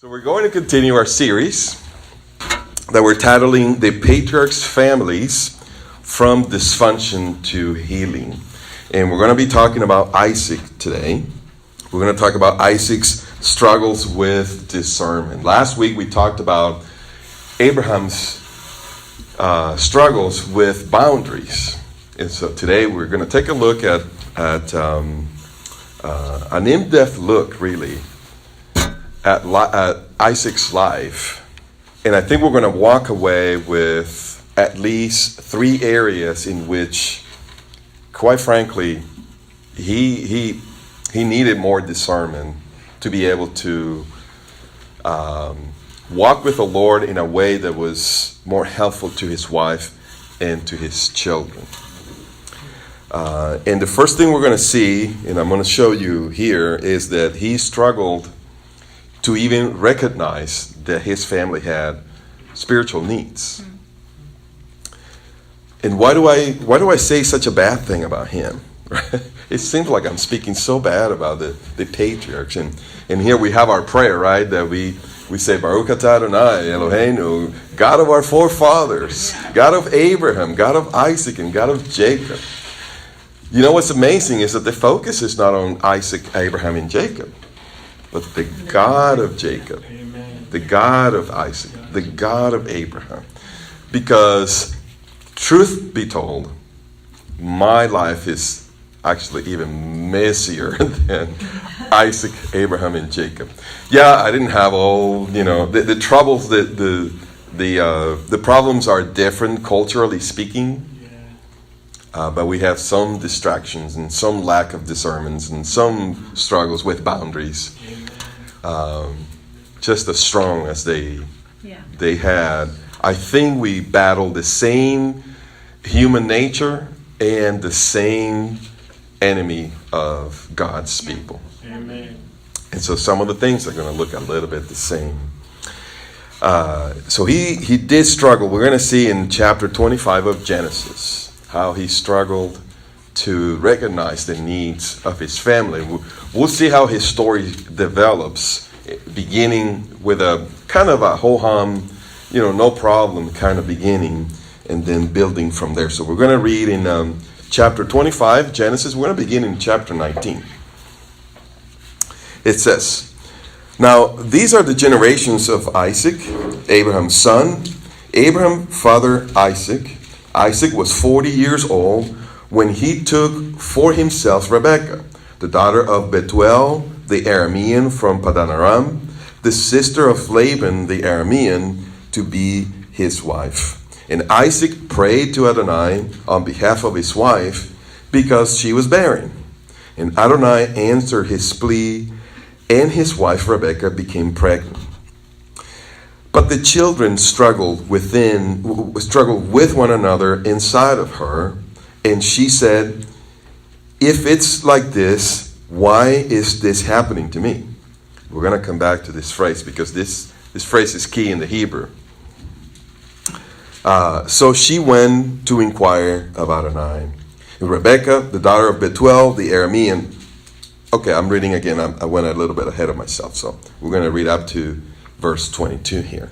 So we're going to continue our series that we're titling The Patriarchs' Families from Dysfunction to Healing. And we're going to be talking about Isaac today. We're going to talk about Isaac's struggles with discernment. Last week we talked about Abraham's struggles with boundaries. And so today we're going to take a look at an in-depth look, really, at Isaac's life. And I think we're going to walk away with at least 3 areas in which, quite frankly, he needed more discernment to be able to walk with the Lord in a way that was more helpful to his wife and to his children. And the first thing we're going to see, and I'm going to show you here, is that he struggled to even recognize that his family had spiritual needs. And why do I say such a bad thing about him? It seems like I'm speaking so bad about the patriarchs. And here we have our prayer, right? That we say, Baruch atah Adonai Eloheinu, God of our forefathers, God of Abraham, God of Isaac, and God of Jacob. You know what's amazing is that the focus is not on Isaac, Abraham, and Jacob, but the God of Jacob, the God of Isaac, the God of Abraham. Because, truth be told, my life is actually even messier than Isaac, Abraham, and Jacob. Yeah, I didn't have all, the troubles, the problems are different culturally speaking. But we have some distractions and some lack of discernment and some struggles with boundaries. Just as strong as they had. I think we battle the same human nature and the same enemy of God's people. Amen. And so some of the things are going to look a little bit the same. So he did struggle. We're going to see in chapter 25 of Genesis how he struggled to recognize the needs of his family. We'll see how his story develops, beginning with a kind of a ho-hum, no problem kind of beginning, and then building from there. So we're going to read in chapter 25, Genesis. We're going to begin in chapter 19. It says, "Now these are the generations of Isaac, Abraham's son. Abraham fathered Isaac. Isaac was 40 years old when he took for himself Rebekah, the daughter of Bethuel the Aramean from Padan Aram, the sister of Laban the Aramean, to be his wife. And Isaac prayed to Adonai on behalf of his wife because she was barren. And Adonai answered his plea, and his wife Rebekah became pregnant. But the children struggled with one another inside of her, and she said, 'If it's like this, why is this happening to me?'" We're going to come back to this phrase because this phrase is key in the Hebrew. So she went to inquire of Adonai. And Rebekah, the daughter of Bethuel the Aramean. Okay, I'm reading again. I went a little bit ahead of myself. So we're going to read up to verse 22 here.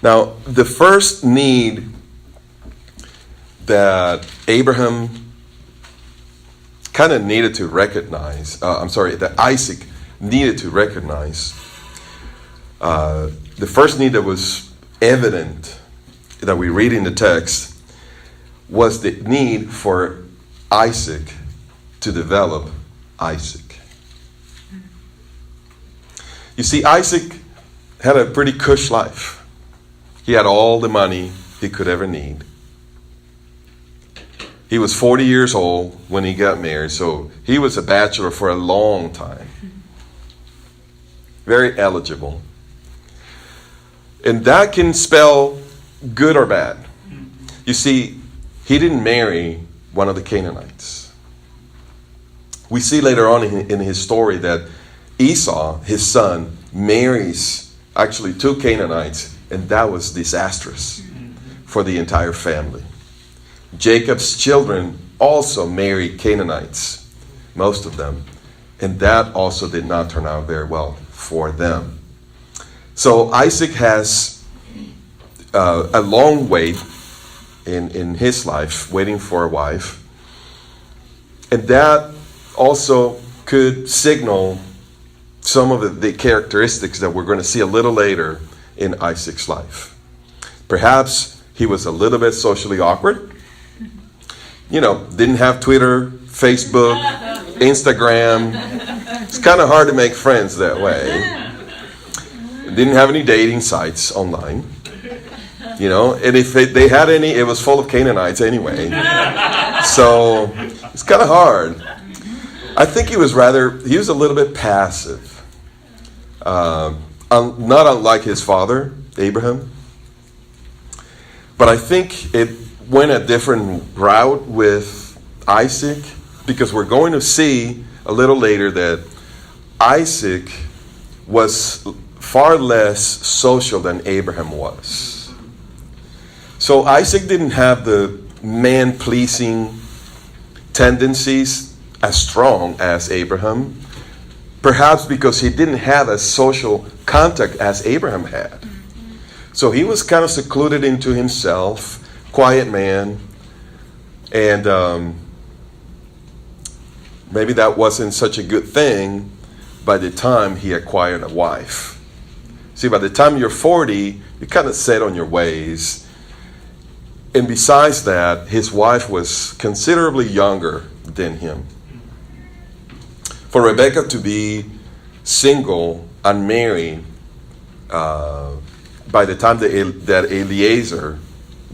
Now, the first need that Abraham kind of needed to recognize, that Isaac needed to recognize, the first need that was evident that we read in the text was the need for Isaac to develop Isaac. You see, Isaac had a pretty cush life. He had all the money he could ever need. He was 40 years old when he got married, so he was a bachelor for a long time. Very eligible. And that can spell good or bad. You see, he didn't marry one of the Canaanites. We see later on in his story that Esau, his son, marries actually 2 Canaanites, and that was disastrous for the entire family. Jacob's children also married Canaanites, most of them, and that also did not turn out very well for them. So Isaac has a long wait in his life, waiting for a wife. And that also could signal some of the characteristics that we're going to see a little later in Isaac's life. Perhaps he was a little bit socially awkward. Didn't have Twitter, Facebook, Instagram. It's kind of hard to make friends that way. Didn't have any dating sites online. And if they had any, it was full of Canaanites anyway. So it's kind of hard. I think he was a little bit passive. Not unlike his father, Abraham. But I think it went a different route with Isaac, because we're going to see a little later that Isaac was far less social than Abraham was. So Isaac didn't have the man-pleasing tendencies as strong as Abraham, perhaps because he didn't have as social contact as Abraham had. So he was kind of secluded into himself, quiet man, and maybe that wasn't such a good thing by the time he acquired a wife. See, by the time you're 40, you're kind of set on your ways. And besides that, his wife was considerably younger than him. For Rebekah to be single, unmarried, by the time that Eliezer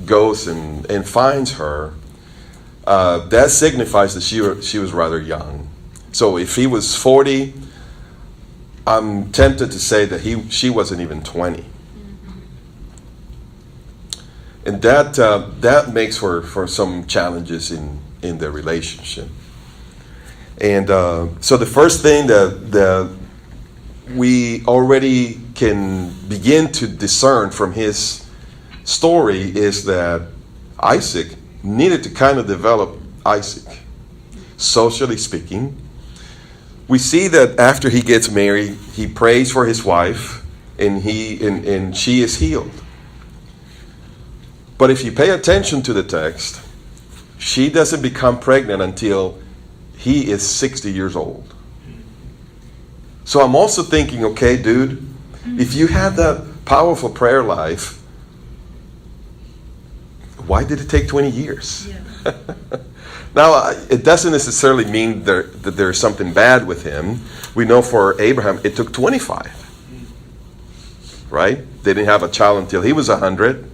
goes and finds her, that signifies that she was rather young. So if he was 40, I'm tempted to say that she wasn't even 20. And that makes for some challenges in the relationship. And so the first thing that we already can begin to discern from his story is that Isaac needed to kind of develop Isaac, socially speaking. We see that after he gets married, he prays for his wife, and she is healed. But if you pay attention to the text, she doesn't become pregnant until he is 60 years old. So I'm also thinking, okay, dude, if you had that powerful prayer life, why did it take 20 years? Yeah. Now, it doesn't necessarily mean that there's something bad with him. We know for Abraham, it took 25. Right? They didn't have a child until he was 100.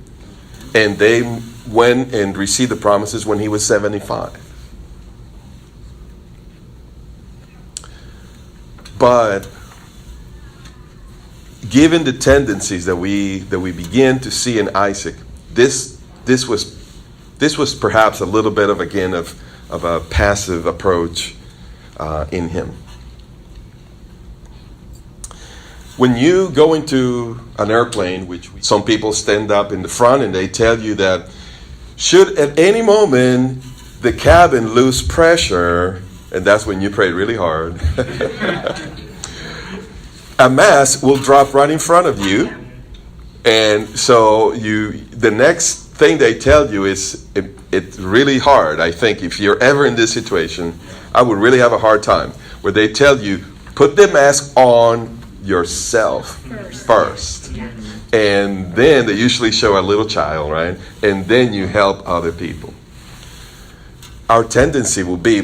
And they went and received the promises when he was 75. But given the tendencies that we begin to see in Isaac, this was perhaps a little bit of a passive approach in him. When you go into an airplane, which some people stand up in the front and they tell you that should at any moment the cabin lose pressure, and that's when you pray really hard, a mask will drop right in front of you. And so the next thing they tell you is it's really hard. I think if you're ever in this situation, I would really have a hard time, where they tell you, put the mask on yourself first. And then they usually show a little child, right? And then you help other people. My tendency will be,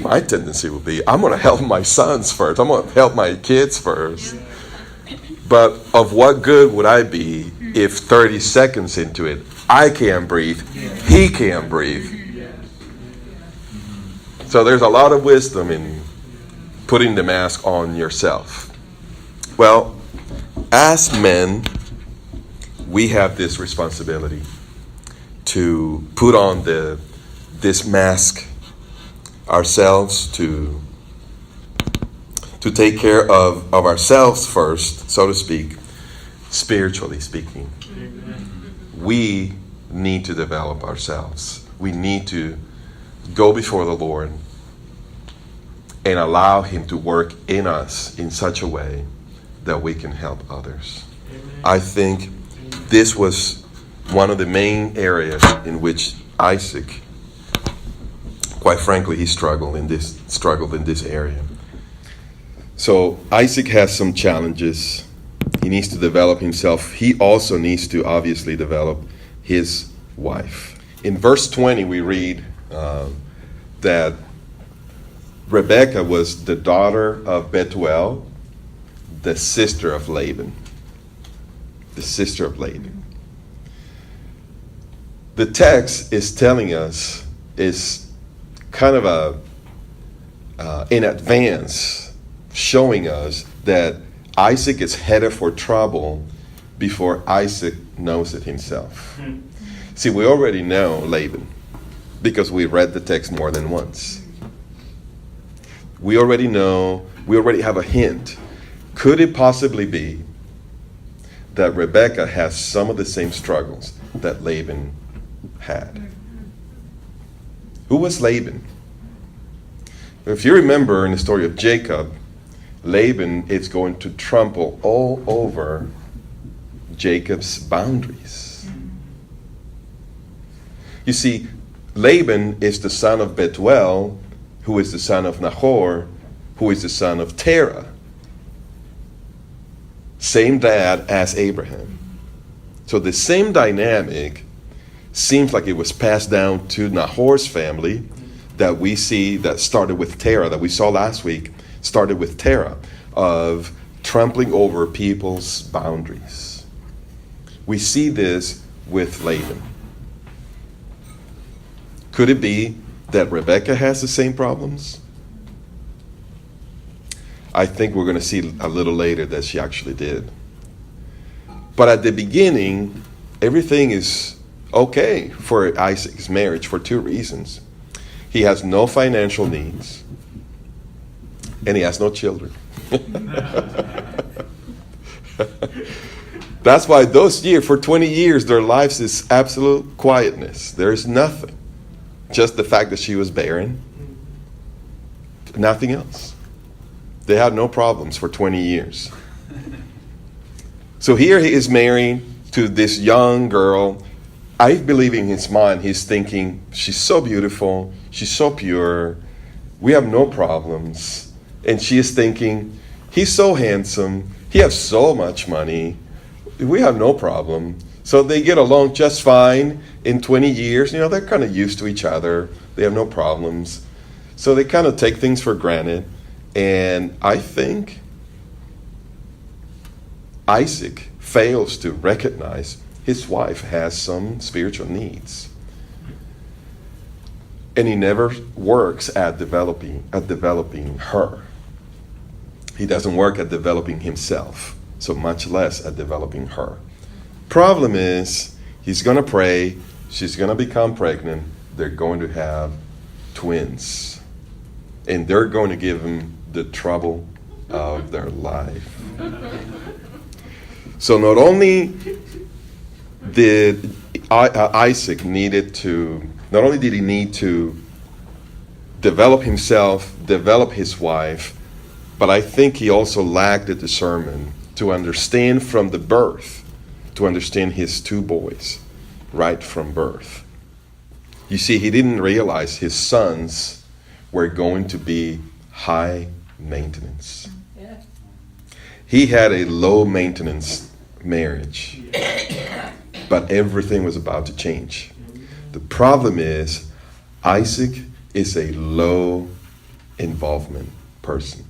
I'm going to help my sons first. I'm going to help my kids first. But of what good would I be if 30 seconds into it, I can't breathe, he can't breathe? So there's a lot of wisdom in putting the mask on yourself. Well, as men, we have this responsibility to put on this mask ourselves, to take care of ourselves first, so to speak, spiritually speaking. We need to develop ourselves. We need to go before the Lord and allow Him to work in us in such a way that we can help others. Amen. I think this was one of the main areas in which Isaac, quite frankly, he struggled in this area. So Isaac has some challenges. He needs to develop himself. He also needs to obviously develop his wife. In verse 20, we read that Rebekah was the daughter of Bethuel, the sister of Laban. The sister of Laban. The text is telling us, is kind of in advance, showing us that Isaac is headed for trouble before Isaac knows it himself. See, we already know Laban because we read the text more than once. We already know, we already have a hint. Could it possibly be that Rebekah has some of the same struggles that Laban had? Who was Laban? If you remember in the story of Jacob, Laban is going to trample all over Jacob's boundaries. You see, Laban is the son of Bethuel, who is the son of Nahor, who is the son of Terah. Same dad as Abraham. So the same dynamic seems like it was passed down to Nahor's family that we see that started with Terah, that we saw last week, started with Terah, of trampling over people's boundaries. We see this with Laban. Could it be that Rebekah has the same problems? I think we're going to see a little later that she actually did. But at the beginning, everything is okay for Isaac's marriage for two reasons. He has no financial needs, and he has no children. That's why those years, for 20 years, their lives is absolute quietness. There is nothing. Just the fact that she was barren. Nothing else. They had no problems for 20 years. So here he is married to this young girl. I believe in his mind, he's thinking, she's so beautiful, she's so pure, we have no problems. And she is thinking, he's so handsome, he has so much money, we have no problem. So they get along just fine in 20 years. You know, they're kind of used to each other. They have no problems. So they kind of take things for granted. And I think Isaac fails to recognize his wife has some spiritual needs. And he never works at developing her. He doesn't work at developing himself, so much less at developing her. Problem is, he's going to pray, she's going to become pregnant, they're going to have twins. And they're going to give him the trouble of their life. So not only did Isaac need to develop himself, develop his wife, but I think he also lacked the discernment to understand from the birth, to understand his two boys right from birth. You see, he didn't realize his sons were going to be high maintenance. Yeah. He had a low maintenance marriage, but everything was about to change. The problem is, Isaac is a low involvement person.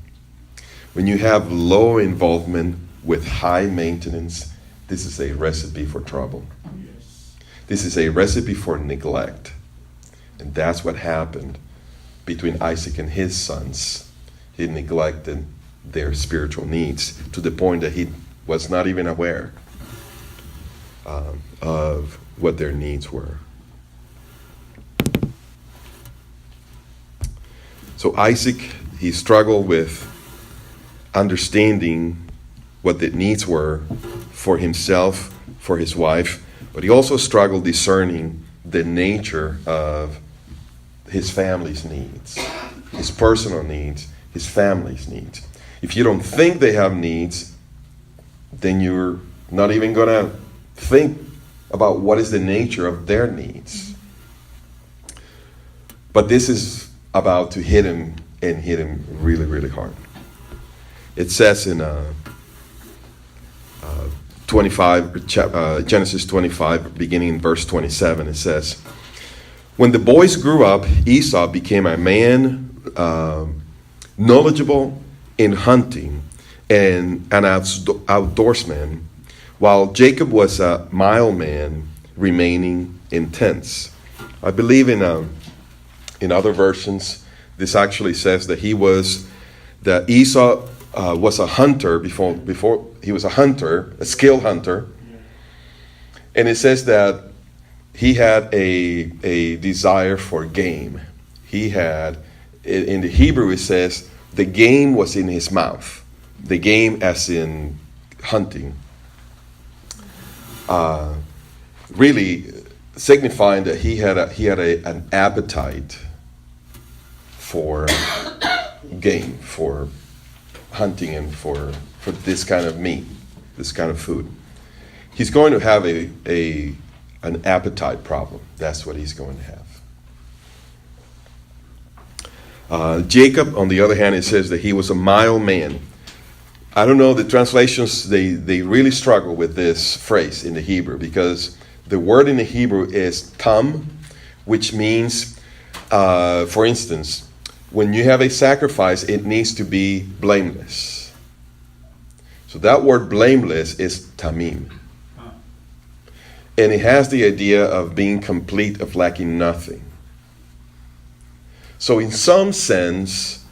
When you have low involvement with high maintenance, this is a recipe for trouble. This is a recipe for neglect. And that's what happened between Isaac and his sons. He neglected their spiritual needs to the point that he was not even aware of what their needs were. So Isaac, he struggled with understanding what the needs were for himself, for his wife, but he also struggled discerning the nature of his family's needs, his personal needs, his family's needs. If you don't think they have needs, then you're Not even going to think about what is the nature of their needs. But this is about to hit him, and hit him really, really hard. It says in 25, Genesis 25, beginning in verse 27, it says, when the boys grew up, Esau became a man knowledgeable in hunting and an outdoorsman, while Jacob was a mild man, remaining in tents. I believe in other versions, this actually says that Esau was a hunter before he was a hunter, a skilled hunter. And it says that he had a desire for game. He had, in the Hebrew it says, the game was in his mouth. The game as in hunting. Really signifying that he had an appetite for game, for hunting, and for this kind of meat, this kind of food. He's going to have an appetite problem. That's what he's going to have. Jacob, on the other hand, it says that he was a mild man. I don't know, the translations, they really struggle with this phrase in the Hebrew, because the word in the Hebrew is tam, which means, for instance, when you have a sacrifice, it needs to be blameless. So that word blameless is tamim. And it has the idea of being complete, of lacking nothing. So in some sense,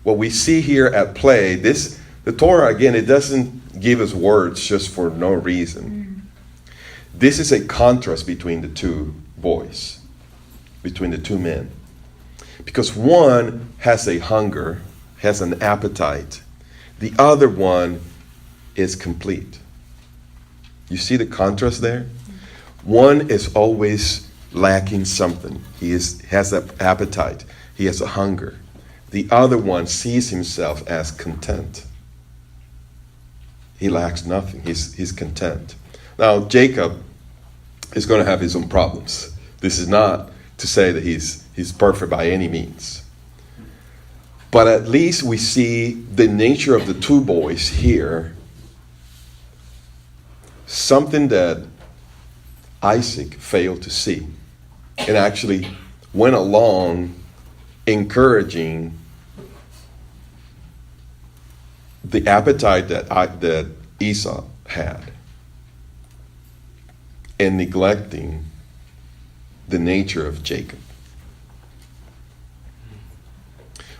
what we see here at play, the Torah, again, it doesn't give us words just for no reason. This is a contrast between the two boys, between the two men. Because one has a hunger, has an appetite. The other one is complete. You see the contrast there? One is always lacking something. He has that appetite. He has a hunger. The other one sees himself as content. He lacks nothing. He's content. Now, Jacob is going to have his own problems. This is not to say that he's perfect by any means. But at least we see the nature of the two boys here. Something that Isaac failed to see, and actually went along encouraging the appetite that Esau had, and neglecting the nature of Jacob.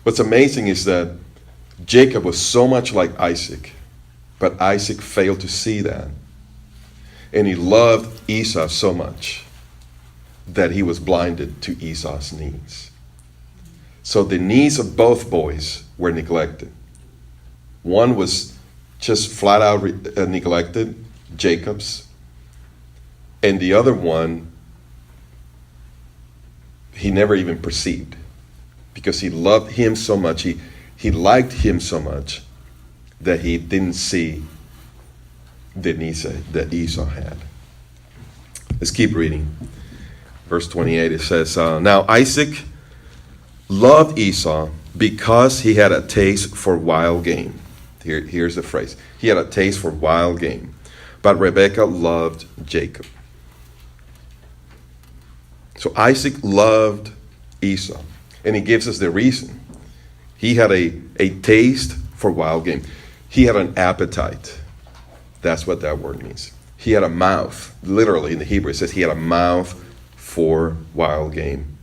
What's amazing is that Jacob was so much like Isaac, but Isaac failed to see that. And he loved Esau so much that he was blinded to Esau's needs. So the needs of both boys were neglected. One was just flat out neglected, Jacob's. And the other one, he never even perceived. Because he loved him so much, he liked him so much that he didn't see the needs that Esau had. Let's keep reading. Verse 28, it says, now Isaac loved Esau because he had a taste for wild game. Here's the phrase. He had a taste for wild game. But Rebekah loved Jacob. So Isaac loved Esau. And he gives us the reason. He had a taste for wild game. He had an appetite. That's what that word means. He had a mouth. Literally in the Hebrew it says he had a mouth for wild game.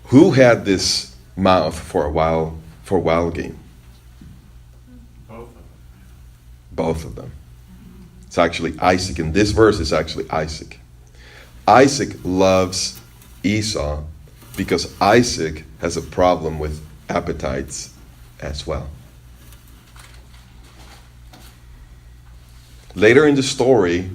Who had this mouth for wild game? Both of them. It's actually Isaac. In this verse, it's actually Isaac. Isaac loves Esau because Isaac has a problem with appetites as well. Later in the story,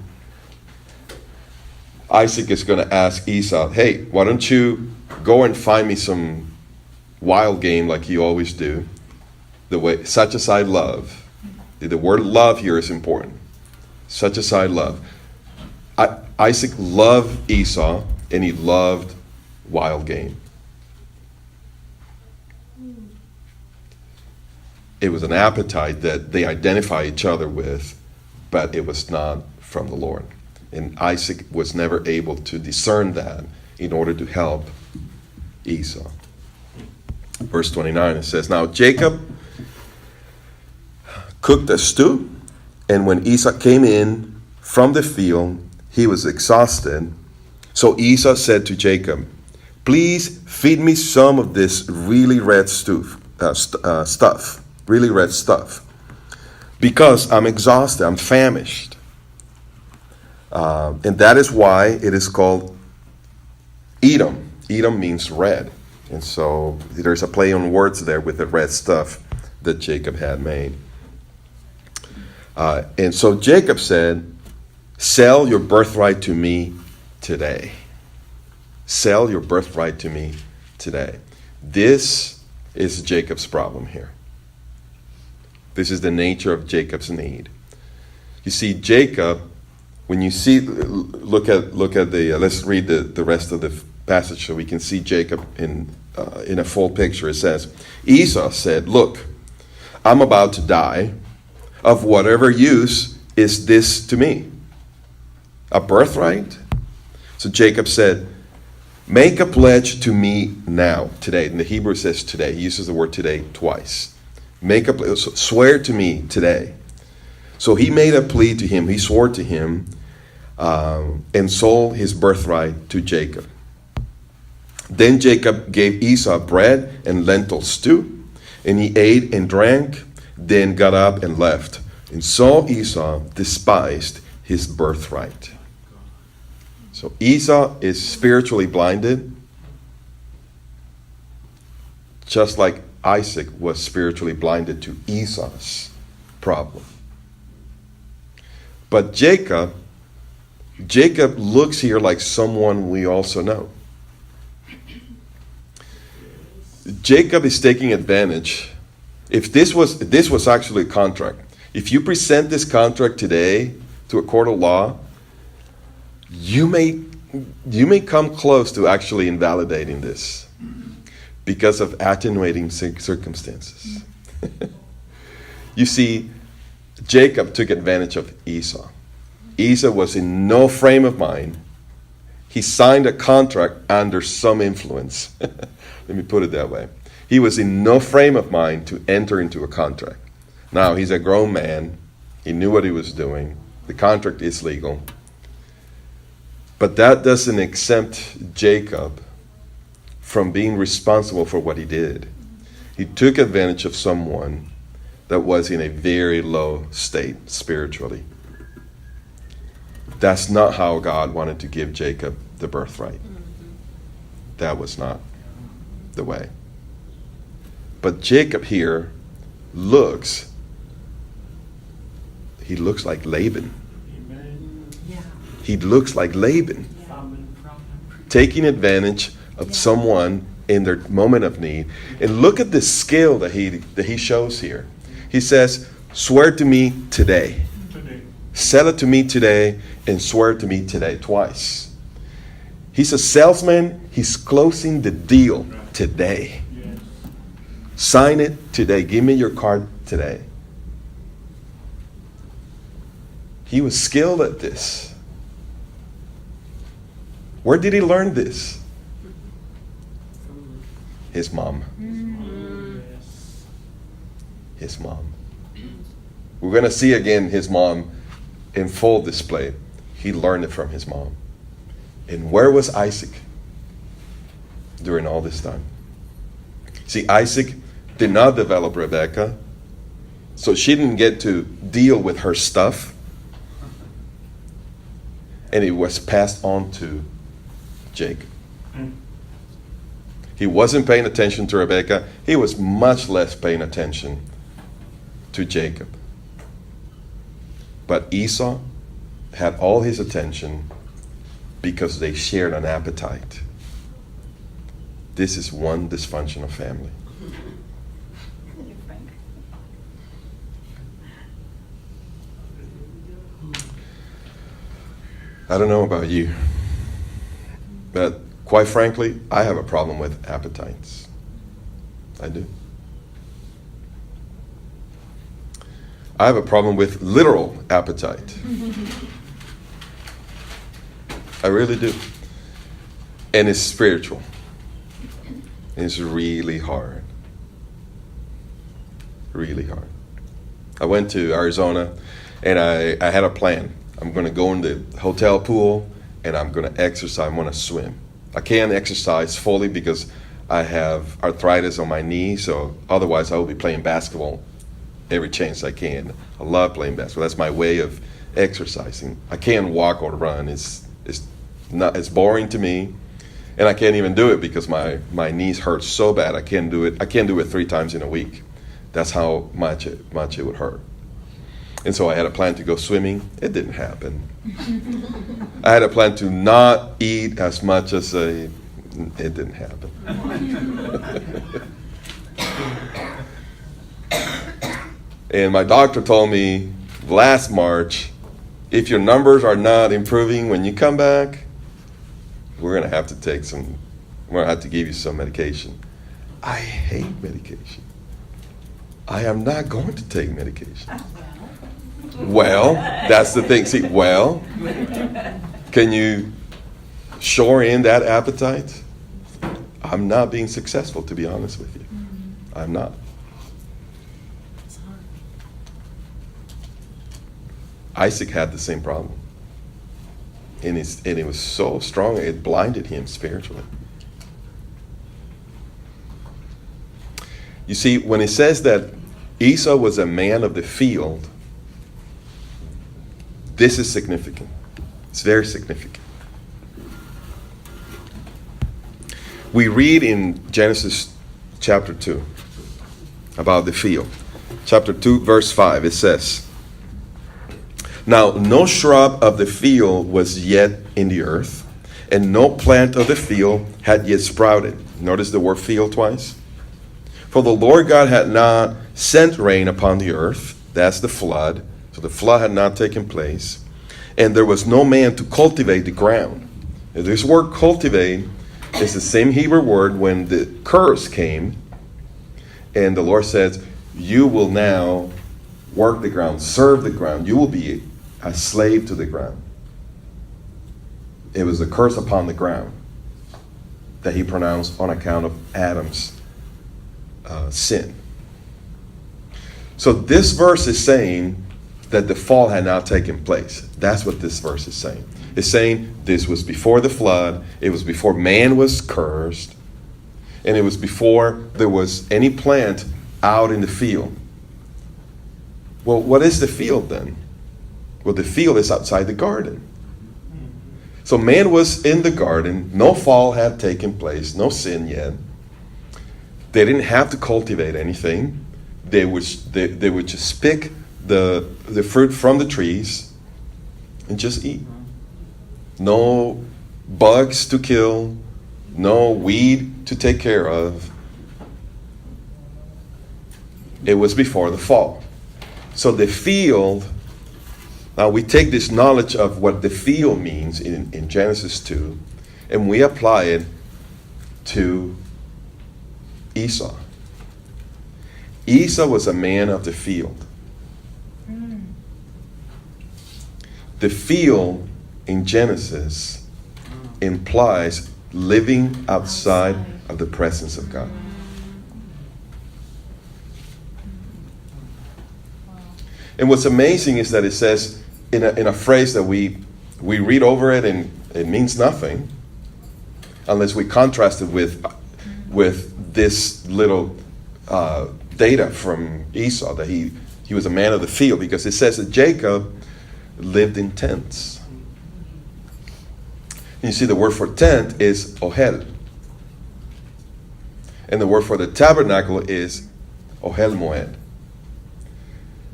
Isaac is going to ask Esau, hey, why don't you go and find me some wild game like you always do, the way such as I love. The word love here is important. Such a side love. Isaac loved Esau, and he loved wild game. It was an appetite that they identify each other with, but it was not from the Lord. And Isaac was never able to discern that in order to help Esau. Verse 29, it says, Now Jacob cooked a stew, and when Esau came in from the field, he was exhausted. So Esau said to Jacob, Please feed me some of this really red stuff, really red stuff, because I'm exhausted, I'm famished. And that is why it is called Edom. Edom means red. And so there's a play on words there with the red stuff that Jacob had made. And so Jacob said, Sell your birthright to me today. Sell your birthright to me today. This is Jacob's problem here. This is the nature of Jacob's need. You see, Jacob, when you see, look at the, let's read the rest of the passage so we can see Jacob in a full picture. It says, Esau said, Look, I'm about to die. Of whatever use is this to me? A birthright? So Jacob said, Make a pledge to me now, today. And the Hebrew says today. He uses the word today twice. Make a pledge, swear to me today. So he made a plea to him. He swore to him and sold his birthright to Jacob. Then Jacob gave Esau bread and lentil stew, and he ate and drank, then got up and left. And so Esau despised his birthright. So Esau is spiritually blinded, just like Isaac was spiritually blinded to Esau's problem. But Jacob looks here like someone we also know. Jacob is taking advantage. If this was actually a contract, if you present this contract today to a court of law, you may come close to actually invalidating this because of attenuating circumstances. You see, Jacob took advantage of Esau. Esau was in no frame of mind. He signed a contract under some influence. Let me put it that way. He was in no frame of mind to enter into a contract. Now, he's a grown man. He knew what he was doing. The contract is legal. But that doesn't exempt Jacob from being responsible for what he did. He took advantage of someone that was in a very low state spiritually. That's not how God wanted to give Jacob the birthright. That was not the way. But Jacob here looks like Laban. He looks like Laban, taking advantage of someone in their moment of need. And look at the skill that he shows here. He says, swear to me today. Sell it to me today and swear to me today twice. He's a salesman. He's closing the deal today. Sign it today. Give me your card today. He was skilled at this. Where did he learn this? His mom. His mom. We're going to see again his mom in full display. He learned it from his mom. And where was Isaac during all this time? See, Isaac did not develop Rebekah, so she didn't get to deal with her stuff. And it was passed on to Jacob. He wasn't paying attention to Rebekah. He was much less paying attention to Jacob. But Esau had all his attention because they shared an appetite. This is one dysfunctional family. I don't know about you, but quite frankly, I have a problem with appetites. I do. I have a problem with literal appetite. I really do. And it's spiritual. It's really hard. Really hard. I went to Arizona and I had a plan. I'm going to go in the hotel pool and I'm going to exercise. I'm going to swim. I can't exercise fully because I have arthritis on my knee, so otherwise I will be playing basketball every chance I can. I love playing basketball. That's my way of exercising. I can't walk or run. It's boring to me, and I can't even do it because my knees hurt so bad. I can't do it. I can't do it 3 times in a week. That's how much it would hurt. And so I had a plan to go swimming. It didn't happen. I had a plan to not eat as much as it didn't happen. And my doctor told me last March, if your numbers are not improving when you come back, we're going to have to give you some medication. I hate medication. I am not going to take medication. Well, that's the thing. See, can you shore in that appetite? I'm not being successful, to be honest with you. I'm not. Isaac had the same problem. And it was so strong, it blinded him spiritually. You see, when it says that Esau was a man of the field, this is significant. It's very significant. We read in Genesis chapter 2 about the field. Chapter 2, verse 5, it says, "Now no shrub of the field was yet in the earth, and no plant of the field had yet sprouted." Notice the word field twice. "For the Lord God had not sent rain upon the earth." That's the flood. So the flood had not taken place. "And there was no man to cultivate the ground." Now, this word cultivate is the same Hebrew word when the curse came. And the Lord says, you will now work the ground, serve the ground. You will be a slave to the ground. It was a curse upon the ground that he pronounced on account of Adam's sin. So this verse is saying that the fall had not taken place. That's what this verse is saying. It's saying this was before the flood. It was before man was cursed. And it was before there was any plant out in the field. Well, what is the field then? Well, the field is outside the garden. So man was in the garden. No fall had taken place. No sin yet. They didn't have to cultivate anything. They would just pick the fruit from the trees and just eat. No bugs to kill. No weed to take care of. It was before the fall. So the field, now we take this knowledge of what the field means in Genesis 2, and we apply it to Esau. Esau was a man of the field. The field in Genesis implies living outside of the presence of God. And what's amazing is that it says in a phrase that we read over it and it means nothing unless we contrast it with this little data from Esau, that he was a man of the field, because it says that Jacob lived in tents. And you see the word for tent is ohel. And the word for the tabernacle is ohel moed.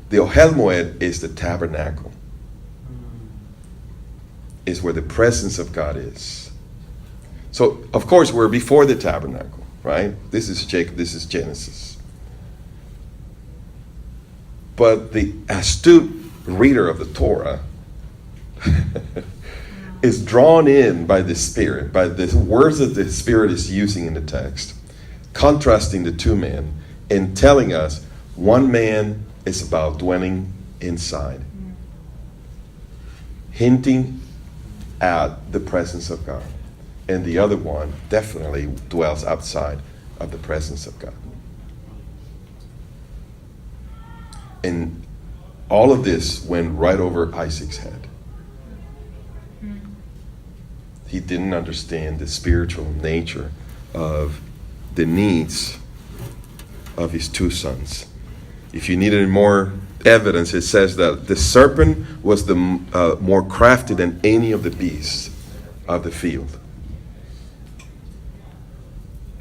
The ohel moed is the tabernacle. Is where the presence of God is. So, of course, we're before the tabernacle, right? This is Jacob, this is Genesis. But the astute reader of the Torah is drawn in by the Spirit, by the words that the Spirit is using in the text, contrasting the two men and telling us one man is about dwelling inside, hinting at the presence of God, and the other one definitely dwells outside of the presence of God. And all of this went right over Isaac's head. He didn't understand the spiritual nature of the needs of his two sons. If you needed more evidence, it says that the serpent was the more crafty than any of the beasts of the field.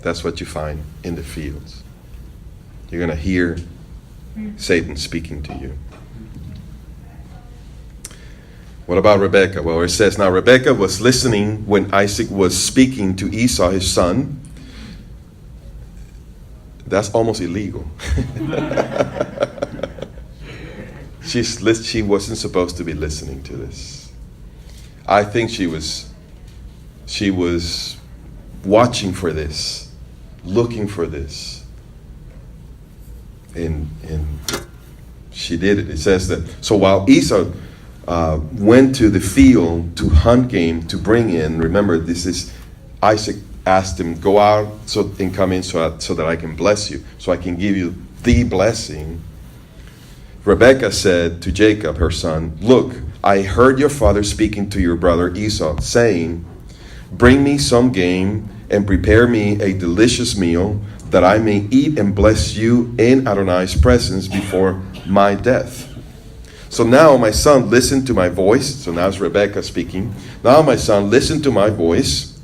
That's what you find in the fields. You're going to hear Satan speaking to you. What about Rebekah? Well, it says, now Rebekah was listening when Isaac was speaking to Esau, his son. That's almost illegal. She wasn't supposed to be listening to this. I think she was watching for this, looking for this. And she did it. It says that, so while Esau went to the field to hunt game to bring in, remember this is, Isaac asked him, go out and come in so that I can bless you, so I can give you the blessing. Rebekah said to Jacob, her son, look, I heard your father speaking to your brother Esau, saying, bring me some game and prepare me a delicious meal that I may eat and bless you in Adonai's presence before my death. So now, my son, listen to my voice. So now it's Rebekah speaking. Now, my son, listen to my voice.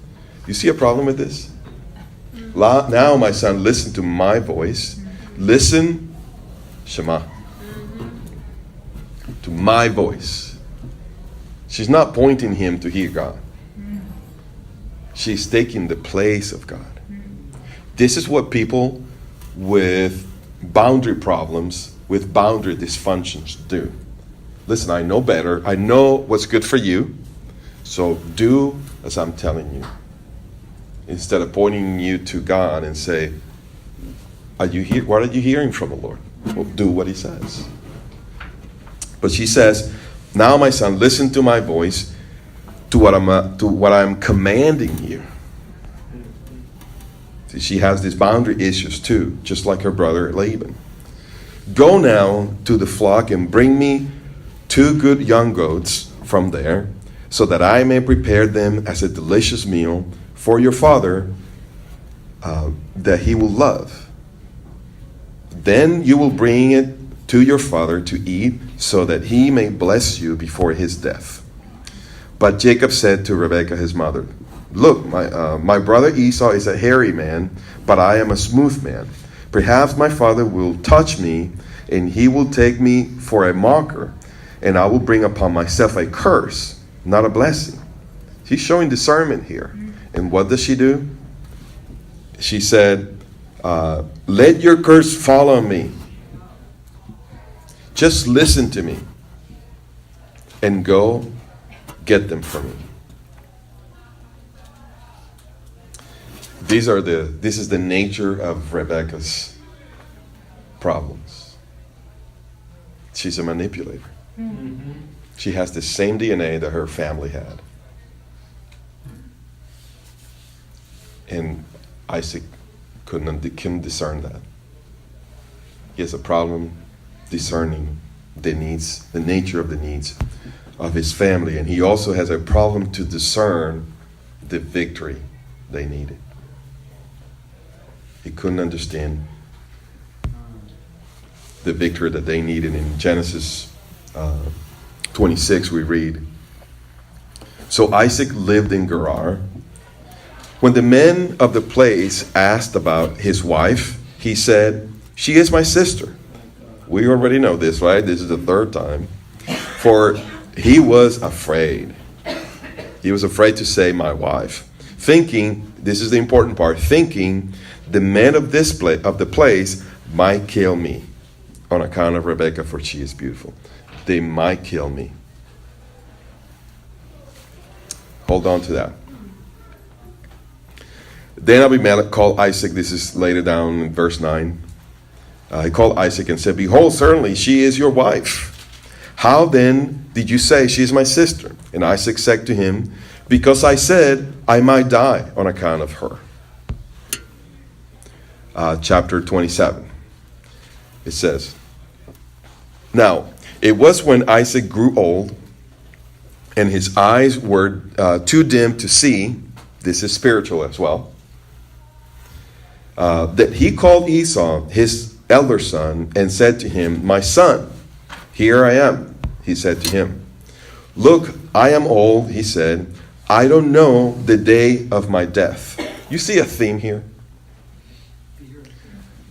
You see a problem with this? Now, my son, listen to my voice. Listen, Shema, to my voice. She's not pointing him to hear God. She's taking the place of God. This is what people with boundary problems, with boundary dysfunctions do. Listen, I know better. I know what's good for you. So do as I'm telling you. Instead of pointing you to God and say, what are you hearing from the Lord? Well, do what he says. But she says, now my son, listen to my voice, to what I'm commanding you. See, she has these boundary issues too, just like her brother Laban. Go now to the flock and bring me 2 good young goats from there, so that I may prepare them as a delicious meal for your father that he will love. Then you will bring it to your father to eat, so that he may bless you before his death. But Jacob said to Rebekah his mother, look, my brother Esau is a hairy man, but I am a smooth man. Perhaps my father will touch me, and he will take me for a mocker, and I will bring upon myself a curse, not a blessing. She's showing discernment here. And what does she do? She said, let your curse fall on me. Just listen to me. And go get them for me. This is the nature of Rebekah's problems. She's a manipulator. Mm-hmm. She has the same DNA that her family had. And Isaac couldn't discern that. He has a problem discerning the needs, the nature of the needs of his family. And he also has a problem to discern the victory they needed. He couldn't understand the victory that they needed. In Genesis 26 we read, so Isaac lived in Gerar. When the men of the place asked about his wife, he said, she is my sister. We already know this, right? This is the third time. For he was afraid. He was afraid to say my wife. Thinking, this is the important part, thinking the men of the place might kill me on account of Rebekah, for she is beautiful. They might kill me. Hold on to that. Then Abimelech called Isaac. This is later down in verse 9. He called Isaac and said, "Behold, certainly she is your wife. How then did you say she is my sister?" And Isaac said to him, "Because I said I might die on account of her." Chapter 27. It says, "Now it was when Isaac grew old, and his eyes were too dim to see," this is spiritual as well, "that he called Esau, his elder son, and said to him, 'My son, here I am,' he said to him. 'Look, I am old,' he said. 'I don't know the day of my death.'" You see a theme here?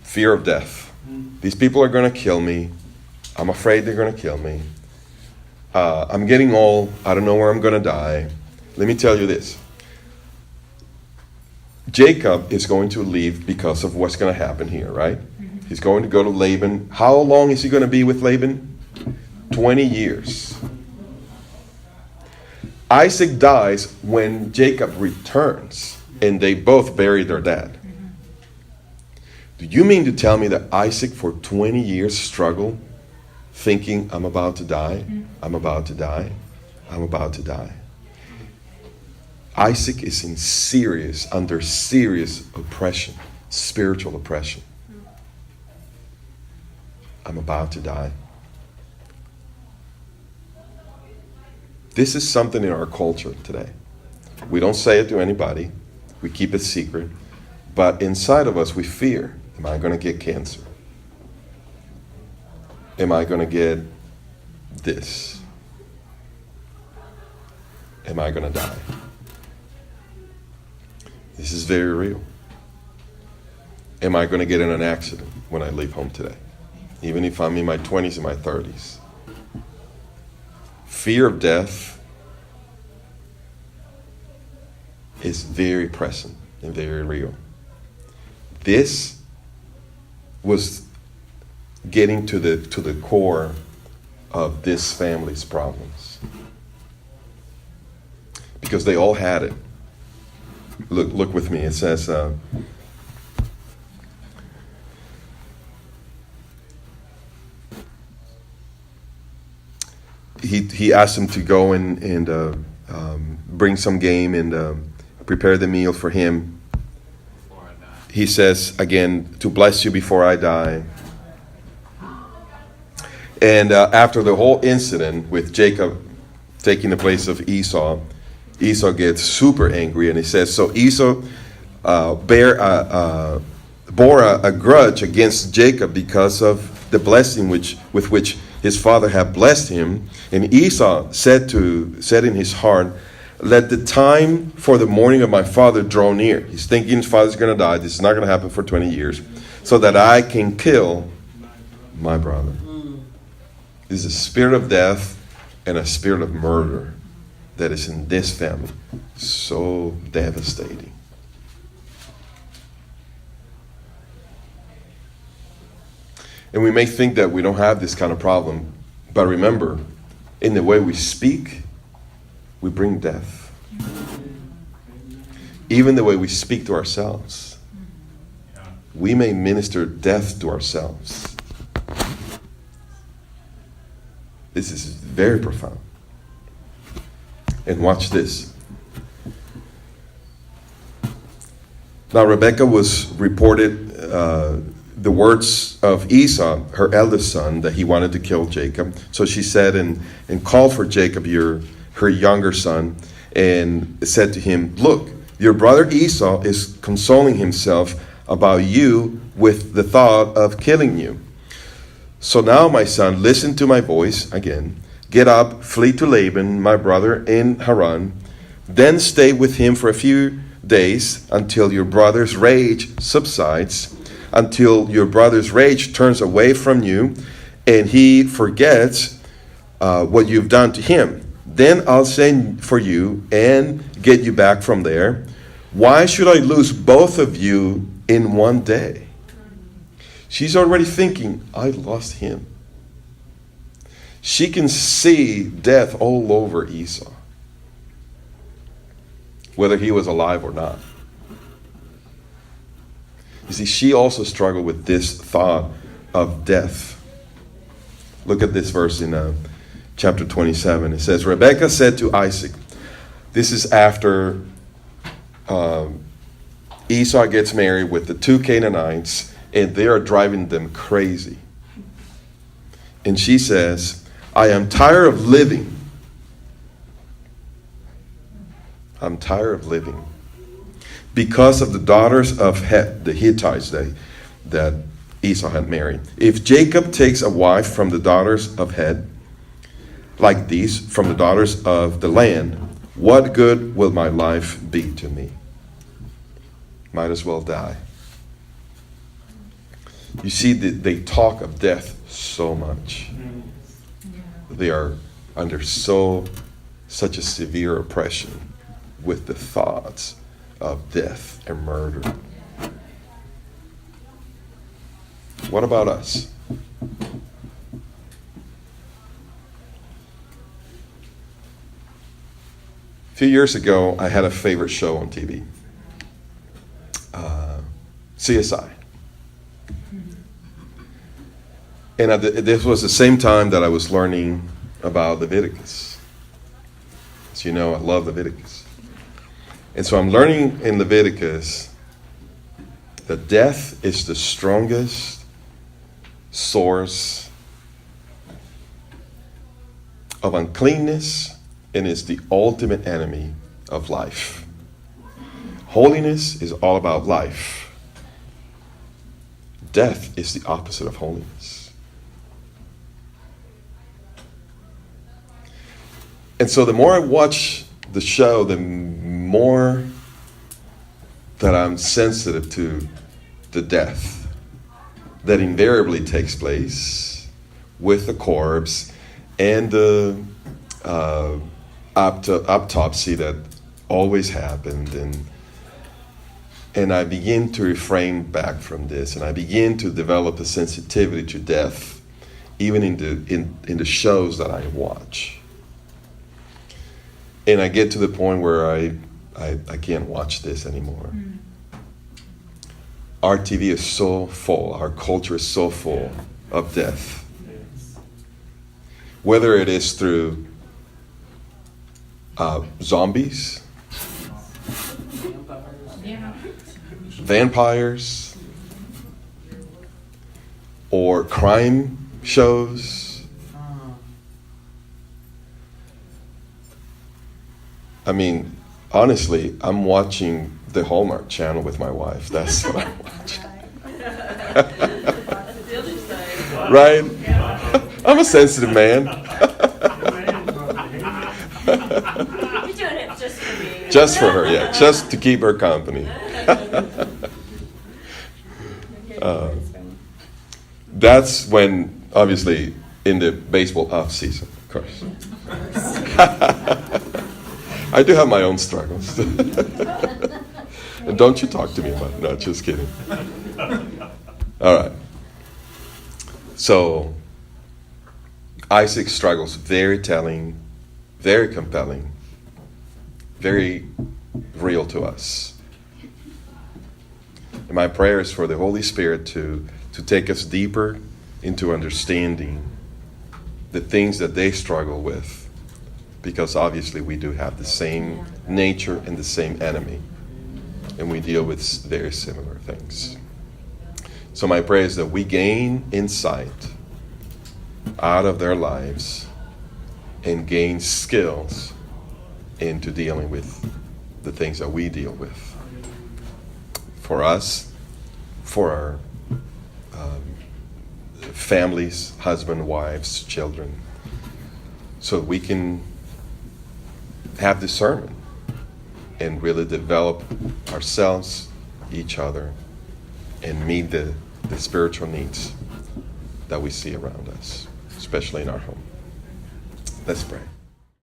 Fear of death. These people are going to kill me. I'm afraid they're going to kill me. I'm getting old. I don't know where I'm going to die. Let me tell you this. Jacob is going to leave because of what's going to happen here, right? He's going to go to Laban. How long is he going to be with Laban? 20 years. Isaac dies when Jacob returns, and they both bury their dad. Do you mean to tell me that Isaac for 20 years struggled thinking, "I'm about to die, I'm about to die, I'm about to die"? Isaac is under serious oppression, spiritual oppression. I'm about to die. This is something in our culture today. We don't say it to anybody. We keep it secret. But inside of us, we fear. Am I going to get cancer? Am I going to get this? Am I going to die? This is very real. Am I going to get in an accident when I leave home today? Even if I'm in my 20s and my 30s. Fear of death is very present and very real. This was getting to the core of this family's problems. Because they all had it. Look with me. It says, he asked him to go and bring some game and prepare the meal for him. He says, again, "To bless you before I die." And after the whole incident with Jacob taking the place of Esau, Esau gets super angry, and he says, so Esau bore a grudge against Jacob because of the blessing with which his father had blessed him. And Esau said in his heart, "Let the time for the mourning of my father draw near." He's thinking his father's going to die. This is not going to happen for 20 years. "So that I can kill my brother." This is a spirit of death and a spirit of murder that is in this family. So devastating. And we may think that we don't have this kind of problem. But remember, in the way we speak, we bring death. Even the way we speak to ourselves, we may minister death to ourselves. This is very profound. And watch this. Now Rebekah was reported the words of Esau, her eldest son, that he wanted to kill Jacob. So she said and called for Jacob, her younger son, and said to him, "Look, your brother Esau is consoling himself about you with the thought of killing you. So now, my son, listen to my voice again. Get up, flee to Laban, my brother, in Haran. Then stay with him for a few days until your brother's rage subsides, until your brother's rage turns away from you and he forgets what you've done to him. Then I'll send for you and get you back from there. Why should I lose both of you in one day?" She's already thinking, I lost him. She can see death all over Esau. whether he was alive or not. You see, she also struggled with this thought of death. Look at this verse in chapter 27. It says, Rebekah said to Isaac, this is after Esau gets married with the 2 Canaanites, and they are driving them crazy. And she says, I am tired of living. I'm tired of living because of the daughters of the Hittites that Esau had married. If Jacob takes a wife from the daughters of Het, like these, from the daughters of the land, what good will my life be to me? Might as well die. You see, they talk of death so much. They are under such a severe oppression with the thoughts of death and murder. What about us? A few years ago, I had a favorite show on TV. CSI. And this was the same time that I was learning about Leviticus. As you know, I love Leviticus. And so I'm learning in Leviticus that death is the strongest source of uncleanness and is the ultimate enemy of life. Holiness is all about life. Death is the opposite of holiness. And so the more I watch the show, the more that I'm sensitive to the death that invariably takes place with the corpse and the autopsy that always happened. And I begin to refrain back from this, and I begin to develop a sensitivity to death, even in the shows that I watch. And I get to the point where I can't watch this anymore. Our TV is so full, our culture is so full of death. Whether it is through zombies, vampires, or crime shows. I mean, honestly, I'm watching the Hallmark Channel with my wife. That's what I'm watching. Right? I'm a sensitive man. You're doing it just for me. Just for her, yeah. Just to keep her company. That's when, obviously, in the baseball off season, of course. I do have my own struggles. And don't you talk to me about it. No, just kidding. All right. So, Isaac's struggles, very telling, very compelling, very real to us. And my prayer is for the Holy Spirit to take us deeper into understanding the things that they struggle with, because obviously we do have the same nature and the same enemy, and we deal with very similar things. So my prayer is that we gain insight out of their lives and gain skills into dealing with the things that we deal with. For us, for our families, husband, wives, children, so we can have discernment and really develop ourselves, each other, and meet the spiritual needs that we see around us, especially in our home. Let's pray.